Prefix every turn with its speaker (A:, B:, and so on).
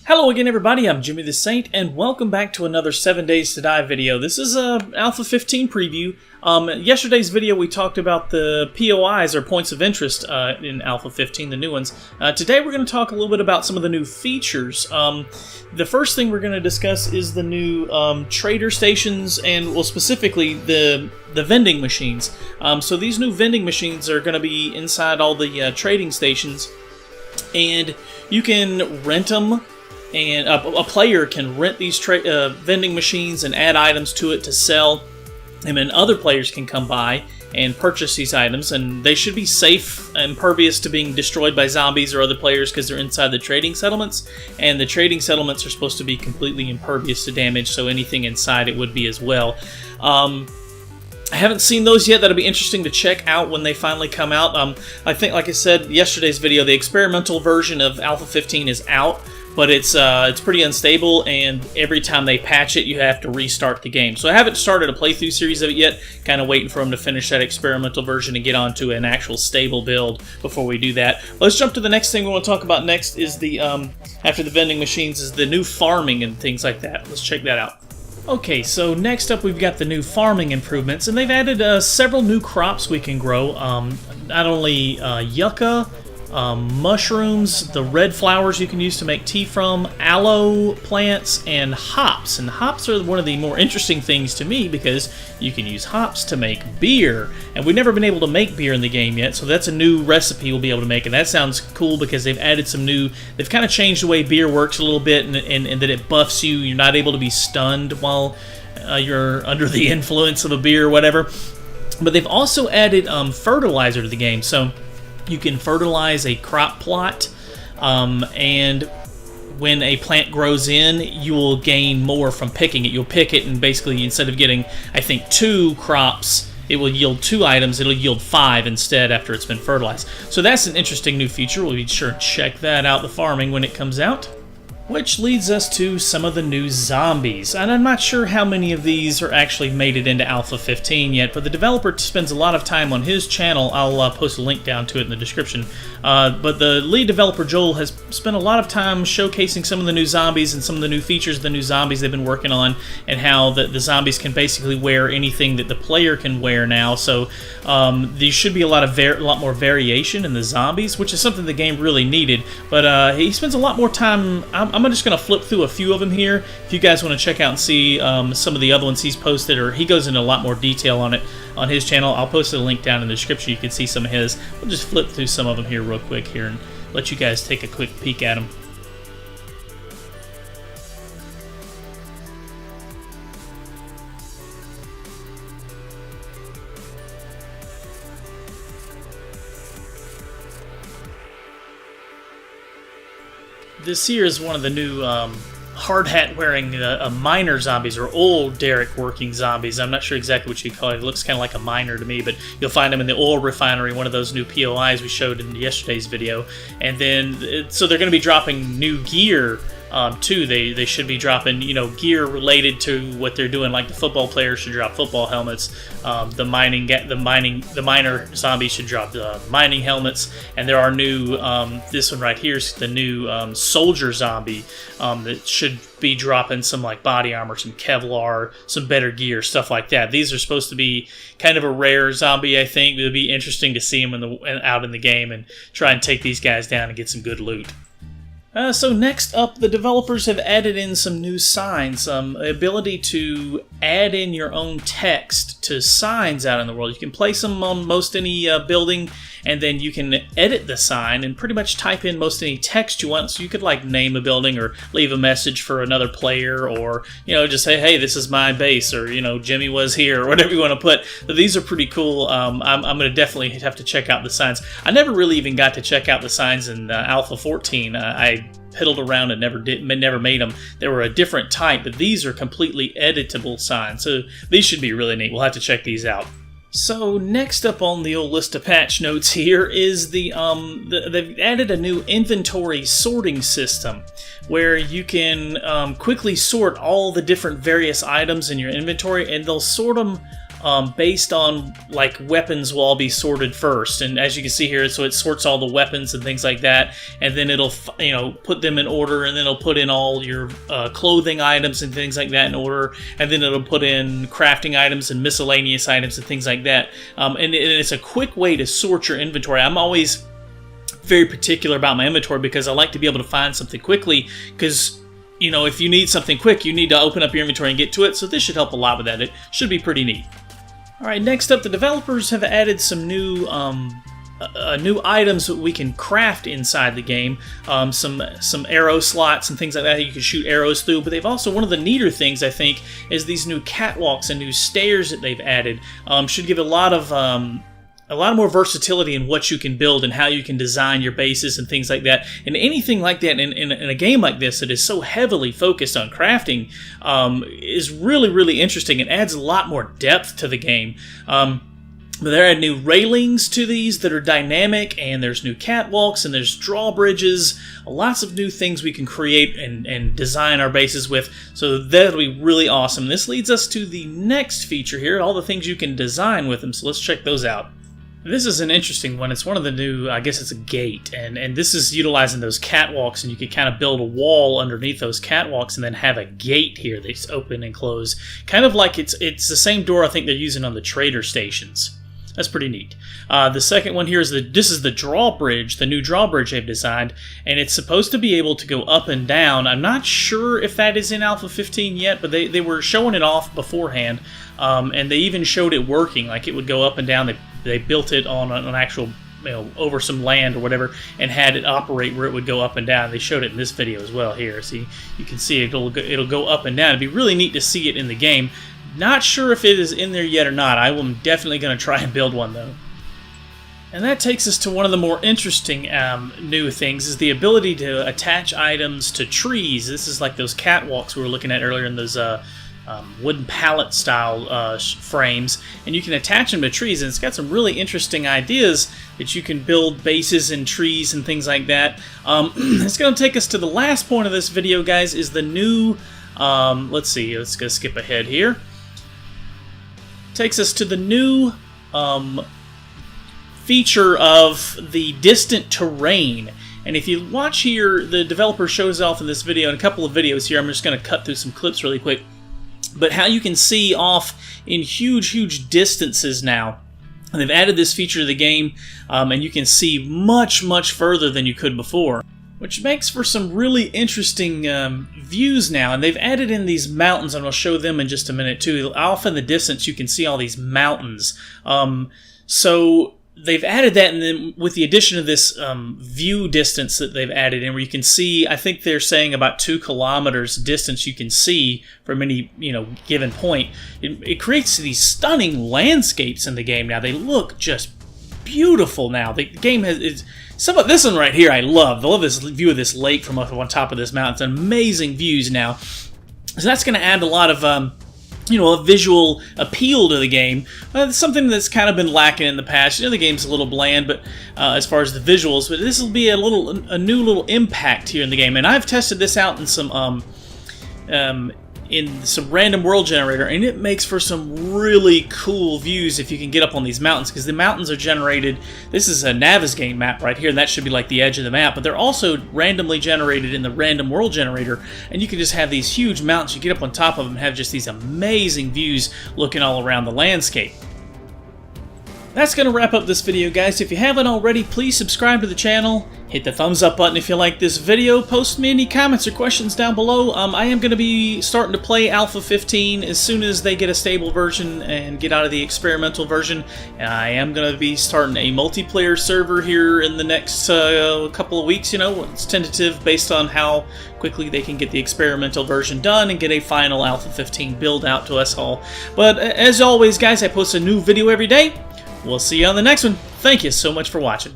A: Hello again everybody, I'm Jimmy the Saint, and welcome back to another 7 Days to Die video. This is a Alpha 15 preview. Yesterday's video we talked about the POIs, or points of interest, in Alpha 15, the new ones. Today we're going to talk a little bit about some of the new features. The first thing we're going to discuss is the new trader stations, and well, specifically the vending machines. So these new vending machines are going to be inside all the trading stations, and you can rent them. And a player can rent these vending machines and add items to it to sell, and then other players can come by and purchase these items, and they should be safe, impervious to being destroyed by zombies or other players because they're inside the trading settlements, and the trading settlements are supposed to be completely impervious to damage, so anything inside it would be as well. I haven't seen those yet. That'll be interesting to check out when they finally come out. I think, like I said yesterday's video, the experimental version of Alpha 15 is out, but it's pretty unstable, and every time they patch it, you have to restart the game. So I haven't started a playthrough series of it yet, kind of waiting for them to finish that experimental version and get onto an actual stable build before we do that. Let's jump to the next thing we want to talk about next is the, after the vending machines, is the new farming and things like that. Let's check that out. Okay, so next up we've got the new farming improvements, and they've added several new crops we can grow. Not only yucca, mushrooms, the red flowers you can use to make tea from, aloe plants, and hops. And hops are one of the more interesting things to me because you can use hops to make beer. And we've never been able to make beer in the game yet, so that's a new recipe we'll be able to make. And that sounds cool because they've added some new, they've kind of changed the way beer works a little bit, and that it buffs you. You're not able to be stunned while you're under the influence of a beer or whatever. But they've also added fertilizer to the game. So you can fertilize a crop plot, and when a plant grows in, you will gain more from picking it. You'll pick it, and basically, instead of getting, I think, 2 crops, it will yield 2 items. It'll yield 5 instead after it's been fertilized. So that's an interesting new feature. We'll be sure to check that out, the farming, when it comes out. Which leads us to some of the new zombies. And I'm not sure how many of these are actually made it into Alpha 15 yet, but the developer spends a lot of time on his channel. I'll post a link down to it in the description. But the lead developer, Joel, has spent a lot of time showcasing some of the new zombies and some of the new features of the new zombies they've been working on, and how the zombies can basically wear anything that the player can wear now. So there should be a lot more variation in the zombies, which is something the game really needed. But he spends a lot more time. I'm just going to flip through a few of them here. If you guys want to check out and see some of the other ones he's posted, or he goes into a lot more detail on it on his channel, I'll post a link down in the description. You can see some of his. We'll just flip through some of them here real quick here and let you guys take a quick peek at them. This here is one of the new hard hat wearing miner zombies, or oil derrick working zombies. I'm not sure exactly what you call it. It looks kind of like a miner to me, but you'll find them in the oil refinery, one of those new POIs we showed in yesterday's video. And then, so they're going to be dropping new gear too. They should be dropping, gear related to what they're doing. Like the football players should drop football helmets. The miner zombies should drop the mining helmets. And there are new. This one right here is the new soldier zombie that should be dropping some like body armor, some Kevlar, some better gear, stuff like that. These are supposed to be kind of a rare zombie. I think it would be interesting to see them out in the game and try and take these guys down and get some good loot. So next up, the developers have added in some new signs, the ability to add in your own text to signs out in the world. You can place them on most any building, and then you can edit the sign and pretty much type in most any text you want. So you could like name a building or leave a message for another player, or just say, hey, this is my base, or Jimmy was here, or whatever you want to put. So these are pretty cool. I'm going to definitely have to check out the signs. I never really even got to check out the signs in Alpha 14. I piddled around and never made them. They were a different type, but these are completely editable signs, so these should be really neat. We'll have to check these out. So next up on the old list of patch notes here is they've added a new inventory sorting system where you can quickly sort all the different various items in your inventory, and they'll sort them based on like weapons will all be sorted first, and as you can see here, so it sorts all the weapons and things like that, and then it'll put them in order, and then it'll put in all your clothing items and things like that in order, and then it'll put in crafting items and miscellaneous items and things like that. And it's a quick way to sort your inventory. I'm always very particular about my inventory because I like to be able to find something quickly, because if you need something quick, you need to open up your inventory and get to it, so this should help a lot with that. It should be pretty neat. Alright, next up, the developers have added some new items that we can craft inside the game. Some arrow slots and things like that you can shoot arrows through, but they've also, one of the neater things I think is these new catwalks and new stairs that they've added. Should give a lot more versatility in what you can build and how you can design your bases and things like that. And anything like that in a game like this that is so heavily focused on crafting is really, really interesting. It adds a lot more depth to the game. But there are new railings to these that are dynamic, and there's new catwalks, and there's drawbridges. Lots of new things we can create and design our bases with, so that'll be really awesome. This leads us to the next feature here, all the things you can design with them, so let's check those out. This is an interesting one. It's one of the new, I guess it's a gate, and this is utilizing those catwalks, and you could kind of build a wall underneath those catwalks and then have a gate here that's open and close. Kind of like it's the same door I think they're using on the trader stations. That's pretty neat. The second one here is this is the drawbridge, the new drawbridge they've designed, and it's supposed to be able to go up and down. I'm not sure if that is in Alpha 15 yet, but they were showing it off beforehand, and they even showed it working, like it would go up and down. They built it on an actual, over some land or whatever, and had it operate where it would go up and down. They showed it in this video as well here. See, you can see it'll go up and down. It'd be really neat to see it in the game. Not sure if it is in there yet or not. I am definitely going to try and build one though. And that takes us to one of the more interesting new things, is the ability to attach items to trees. This is like those catwalks we were looking at earlier in those wooden pallet style frames, and you can attach them to trees, and it's got some really interesting ideas that you can build bases in trees and things like that. It's going to take us to the last point of this video, guys, is the new, let's go skip ahead here. Takes us to the new feature of the distant terrain. And if you watch here, the developer shows off in this video, in a couple of videos here, I'm just going to cut through some clips really quick, but how you can see off in huge distances now. And they've added this feature to the game, and you can see much further than you could before, which makes for some really interesting views now. And they've added in these mountains, and I'll show them in just a minute too. Off in the distance you can see all these mountains. So they've added that, and then with the addition of this view distance that they've added in, where you can see, I think they're saying about 2 kilometers distance you can see from any given point. It creates these stunning landscapes in the game now. They look just beautiful now. The game has this one right here I love. I love this view of this lake from up on top of this mountain. It's amazing views now. So that's going to add a lot of a visual appeal to the game. It's something that's kind of been lacking in the past. The game's a little bland, but as far as the visuals, but this will be a new little impact here in the game. And I've tested this out in some random world generator, and it makes for some really cool views if you can get up on these mountains, because the mountains are generated. This is a Navezgane map right here, and that should be like the edge of the map, but they're also randomly generated in the random world generator, and you can just have these huge mountains. You get up on top of them and have just these amazing views looking all around the landscape. That's going to wrap up this video, guys. If you haven't already, please subscribe to the channel. Hit the thumbs up button if you like this video. Post me any comments or questions down below. I am going to be starting to play Alpha 15 as soon as they get a stable version and get out of the experimental version. And I am going to be starting a multiplayer server here in the next couple of weeks. It's tentative based on how quickly they can get the experimental version done and get a final Alpha 15 build out to us all. But as always, guys, I post a new video every day. We'll see you on the next one. Thank you so much for watching.